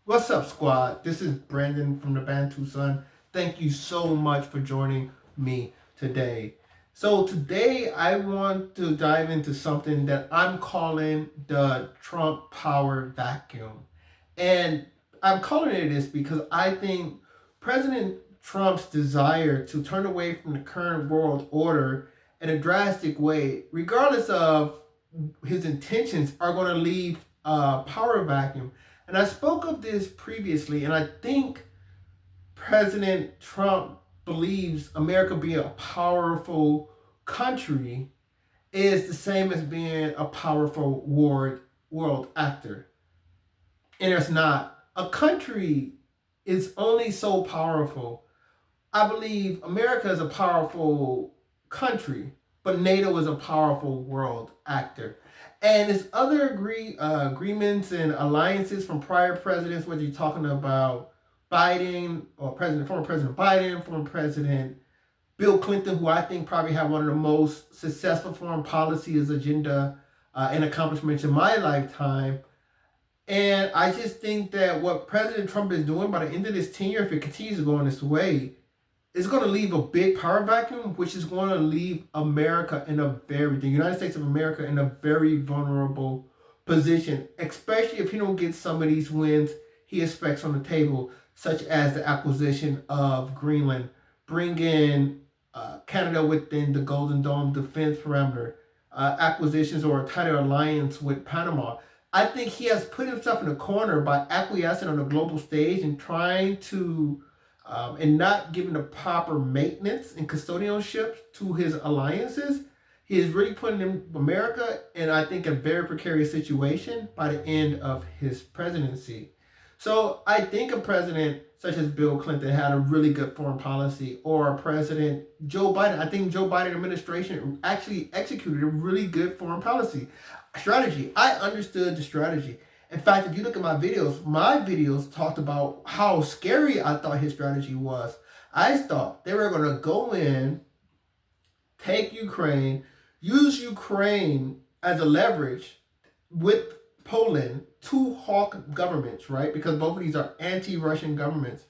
What's up, squad? This is Brandon from the Bantu Sun. Thank you so much for joining me today. So, today I want to dive into something that I'm calling the Trump power vacuum. And I'm calling it this because I think President Trump's desire to turn away from the current world order in a drastic way, regardless of his intentions, are going to leave a power vacuum. And I spoke of this previously, and I think President Trump believes America being a powerful country is the same as being a powerful world actor. And it's not. A country is only so powerful. I believe America is a powerful country, but NATO is a powerful world actor. And there's other agreements and alliances from prior presidents, whether you're talking about Biden or former President Biden, former President Bill Clinton, who I think probably had one of the most successful foreign policies agenda and accomplishments in my lifetime. And I just think that what President Trump is doing by the end of this tenure, if it continues to go in this way, is going to leave a big power vacuum, which is going to leave the United States of America in a very vulnerable position, especially if he don't get some of these wins he expects on the table, such as the acquisition of Greenland, bring in Canada within the Golden Dome defense parameter, acquisitions or a tighter alliance with Panama. I think he has put himself in a corner by acquiescing on the global stage and trying to and not giving the proper maintenance and custodianship to his alliances. He is really putting America in, I think, a very precarious situation by the end of his presidency. So I think a president such as Bill Clinton had a really good foreign policy, or President Joe Biden. I think Joe Biden administration actually executed a really good foreign policy strategy. I understood the strategy. In fact, if you look at my videos talked about how scary I thought his strategy was. I thought they were going to go in, take Ukraine, use Ukraine as a leverage with Poland, two hawk governments, right? Because both of these are anti-Russian governments.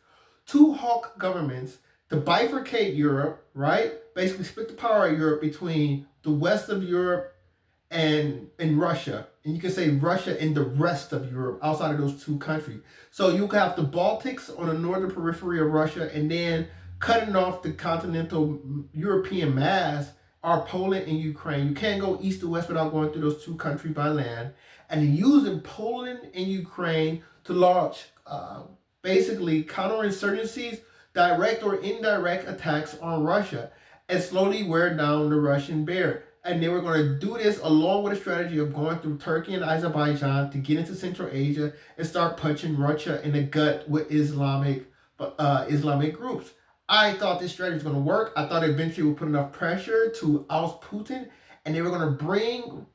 Two hawk governments to bifurcate Europe, right? Basically split the power of Europe between the west of Europe and Russia. And you can say Russia and the rest of Europe outside of those two countries. So you have the Baltics on the northern periphery of Russia, and then cutting off the continental European mass are Poland and Ukraine. You can't go east to west without going through those two countries by land. And using Poland and Ukraine to launch basically counterinsurgencies, direct or indirect attacks on Russia, and slowly wear down the Russian bear. And they were going to do this along with a strategy of going through Turkey and Azerbaijan to get into Central Asia and start punching Russia in the gut with Islamic groups. I thought this strategy was going to work. I thought eventually it would put enough pressure to oust Putin, and they were going to bring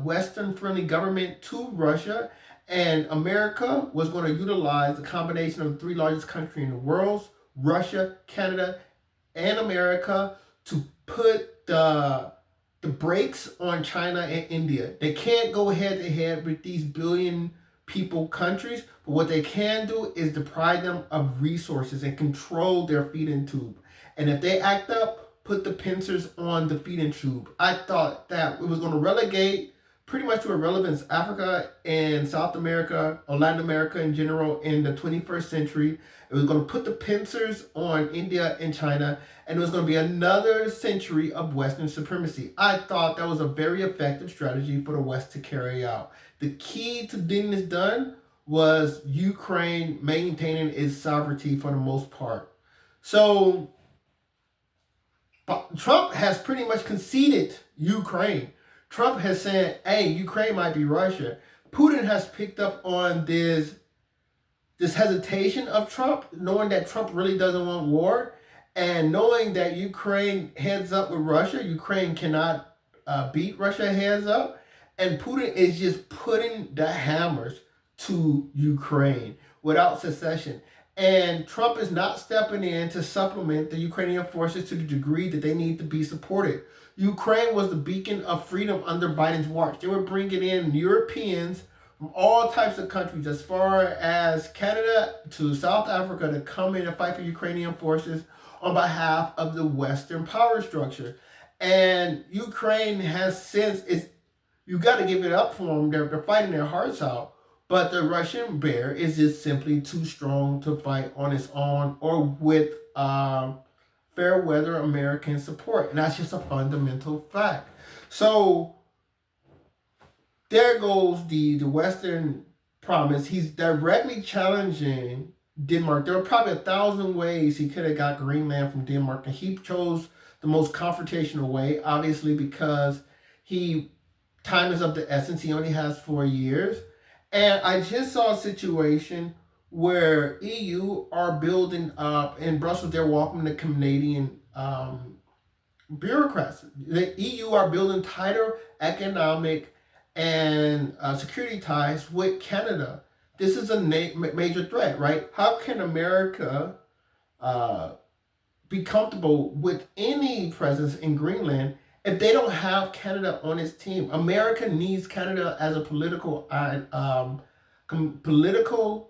Western-friendly government to Russia, and America was going to utilize the combination of the three largest countries in the world, Russia, Canada, and America, to put the brakes on China and India. They can't go head to head with these billion people countries, but what they can do is deprive them of resources and control their feeding tube. And if they act up, put the pincers on the feeding tube. I thought that it was going to relegate pretty much to irrelevance Africa and South America or Latin America in general in the 21st century. It was going to put the pincers on India and China, and it was going to be another century of Western supremacy. I thought that was a very effective strategy for the West to carry out. The key to getting this done was Ukraine maintaining its sovereignty for the most part. So Trump has pretty much conceded Ukraine. Trump has said, hey, Ukraine might be Russia. Putin has picked up on this hesitation of Trump, knowing that Trump really doesn't want war, and knowing that Ukraine heads up with Russia. Ukraine cannot beat Russia heads up. And Putin is just putting the hammers to Ukraine without cessation. And Trump is not stepping in to supplement the Ukrainian forces to the degree that they need to be supported. Ukraine was the beacon of freedom under Biden's watch. They were bringing in Europeans from all types of countries, as far as Canada to South Africa, to come in and fight for Ukrainian forces on behalf of the Western power structure. And Ukraine has since, you got to give it up for them. They're fighting their hearts out. But the Russian bear is just simply too strong to fight on its own or with fair weather American support. And that's just a fundamental fact. So there goes the Western promise. He's directly challenging Denmark. There were probably 1,000 ways he could have got Greenland from Denmark, and he chose the most confrontational way, obviously because time is of the essence. He only has 4 years. And I just saw a situation where EU are building up, in Brussels, they're welcoming the Canadian bureaucrats. The EU are building tighter economic and security ties with Canada. This is a major threat, right? How can America be comfortable with any presence in Greenland if they don't have Canada on its team? America needs Canada as a political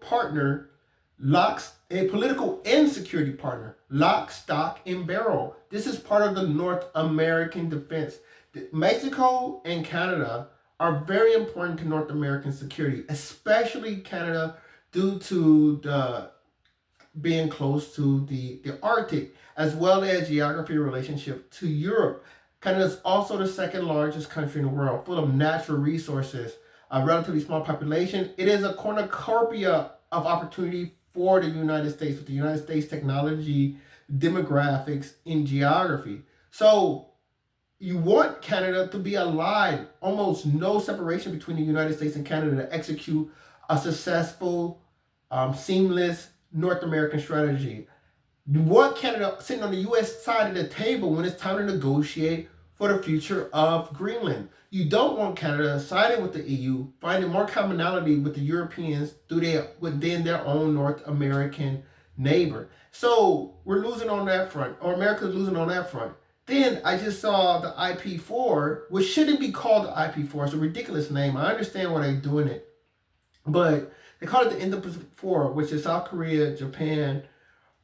partner, a political and security partner, lock, stock, and barrel. This is part of the North American defense. Mexico and Canada are very important to North American security, especially Canada, due to the being close to the Arctic, as well as geography relationship to Europe. Canada is also the second largest country in the world, full of natural resources, a relatively small population. It is a cornucopia of opportunity for the United States, with the United States technology, demographics, and geography. So you want Canada to be allied, almost no separation between the United States and Canada, to execute a successful, seamless North American strategy. You want Canada sitting on the U.S. side of the table when it's time to negotiate for the future of Greenland. You don't want Canada siding with the EU, finding more commonality with the Europeans within their own North American neighbor. So we're losing on that front, or America's losing on that front. Then I just saw the IP4, which shouldn't be called the IP4. It's a ridiculous name. I understand why they're doing it. But they call it the IndoPacific 4, which is South Korea, Japan,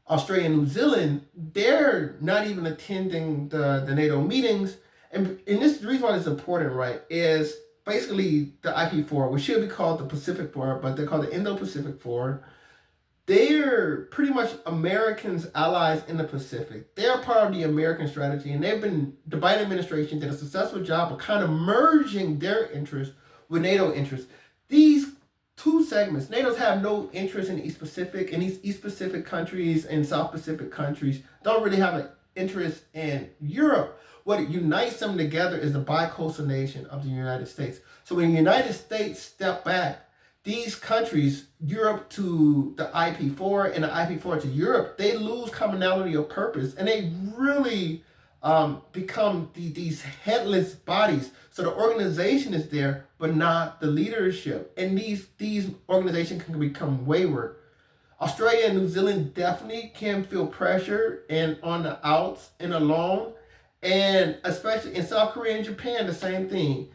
Australia, and New Zealand. They're not even attending the NATO meetings. And this, the reason why it's important, right, is basically the IP4, which should be called the Pacific 4, but they're called the Indo-Pacific 4. They're pretty much Americans' allies in the Pacific. They're part of the American strategy, and the Biden administration did a successful job of kind of merging their interests with NATO interests. These two segments, NATO's have no interest in the East Pacific, and these East Pacific countries and South Pacific countries don't really have an interest in Europe. What unites them together is the bicoastal nation of the United States. So when the United States step back, these countries, Europe to the IP4 and the IP4 to Europe, they lose commonality of purpose, and they really become these headless bodies. So the organization is there, but not the leadership. And these organizations can become wayward. Australia and New Zealand definitely can feel pressure and on the outs and alone. And especially in South Korea and Japan, the same thing.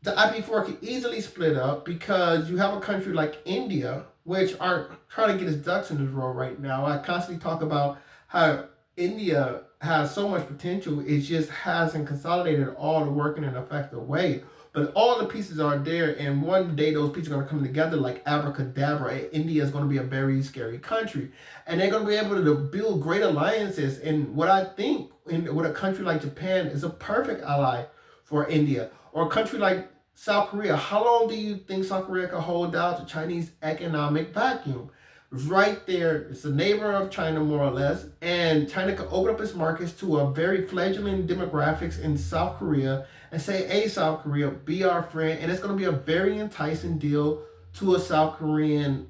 The IP4 can easily split up because you have a country like India, which are trying to get its ducks in a row right now. I constantly talk about how India has so much potential. It just hasn't consolidated all to work in an effective way. But all the pieces are there, and one day those pieces are going to come together like abracadabra. India is going to be a very scary country, and they're going to be able to build great alliances. And what I think with a country like Japan is a perfect ally for India, or a country like South Korea. How long do you think South Korea can hold out the Chinese economic vacuum? Right there, it's a neighbor of China, more or less, and China can open up its markets to a very fledgling demographics in South Korea and say, hey, South Korea, be our friend. And it's going to be a very enticing deal to a South Korean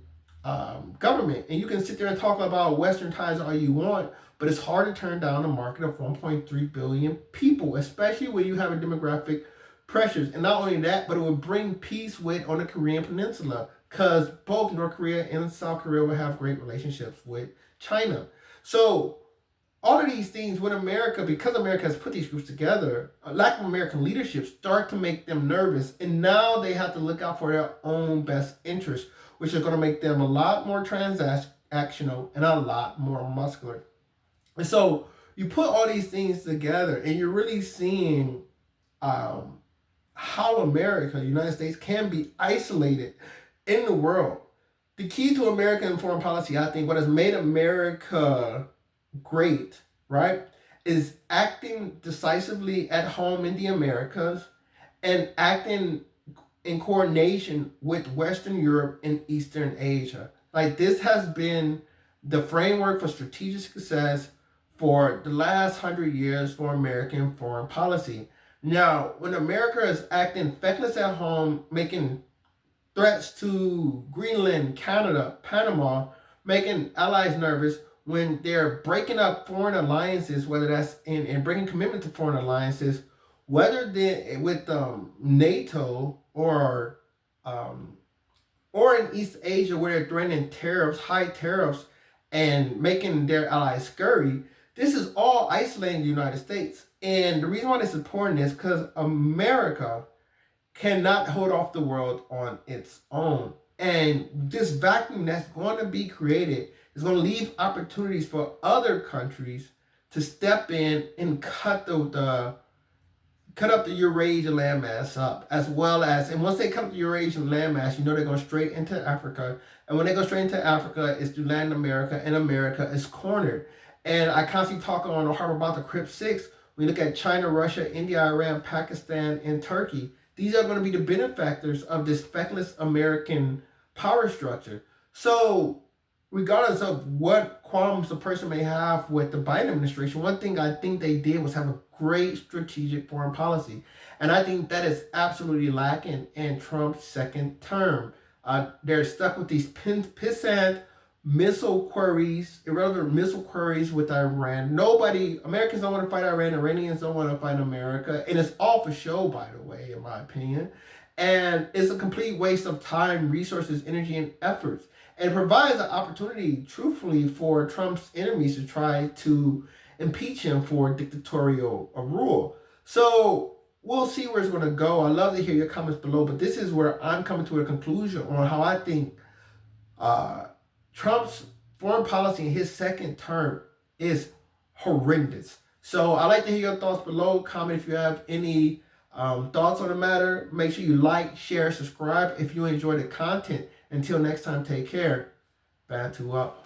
government. And you can sit there and talk about Western ties all you want, but it's hard to turn down a market of 1.3 billion people, especially when you have a demographic pressures. And not only that, but it would bring peace on the Korean Peninsula, because both North Korea and South Korea will have great relationships with China. So all of these things with America, because America has put these groups together, a lack of American leadership start to make them nervous. And now they have to look out for their own best interests, which is going to make them a lot more transactional and a lot more muscular. And so you put all these things together and you're really seeing um, how America, the United States, can be isolated in the world. The key to American foreign policy, I think, what has made America great, right, is acting decisively at home in the Americas and acting in coordination with Western Europe and Eastern Asia. Like, this has been the framework for strategic success for the last 100 years for American foreign policy. Now, when America is acting feckless at home, making threats to Greenland, Canada, Panama, making allies nervous, when they're breaking up foreign alliances, whether that's in breaking commitment to foreign alliances, whether they with NATO um, or in East Asia where they're threatening tariffs, high tariffs, and making their allies scurry, this is all isolating the United States. And the reason why this is important is because America cannot hold off the world on its own. And this vacuum that's going to be created is going to leave opportunities for other countries to step in and cut up the Eurasian landmass up, as well as, and once they cut up the Eurasian landmass, you know they're going straight into Africa. And when they go straight into Africa, it's to land America, and America is cornered. And I constantly talk on the Harvard about the Crip Six. We look at China, Russia, India, Iran, Pakistan, and Turkey. These are going to be the benefactors of this feckless American power structure. So, regardless of what qualms a person may have with the Biden administration, one thing I think they did was have a great strategic foreign policy. And I think that is absolutely lacking in Trump's second term. They're stuck with these pissant missile queries, irrelevant missile queries with Iran. Americans don't want to fight Iran, Iranians don't want to fight America. And it's all for show, by the way, in my opinion. And it's a complete waste of time, resources, energy, and efforts. And it provides an opportunity, truthfully, for Trump's enemies to try to impeach him for dictatorial rule. So we'll see where it's going to go. I'd love to hear your comments below, but this is where I'm coming to a conclusion on how I think Trump's foreign policy in his second term is horrendous. So I'd like to hear your thoughts below. Comment if you have any thoughts on the matter. Make sure you like, share, subscribe if you enjoy the content. Until next time, take care. Bantu up.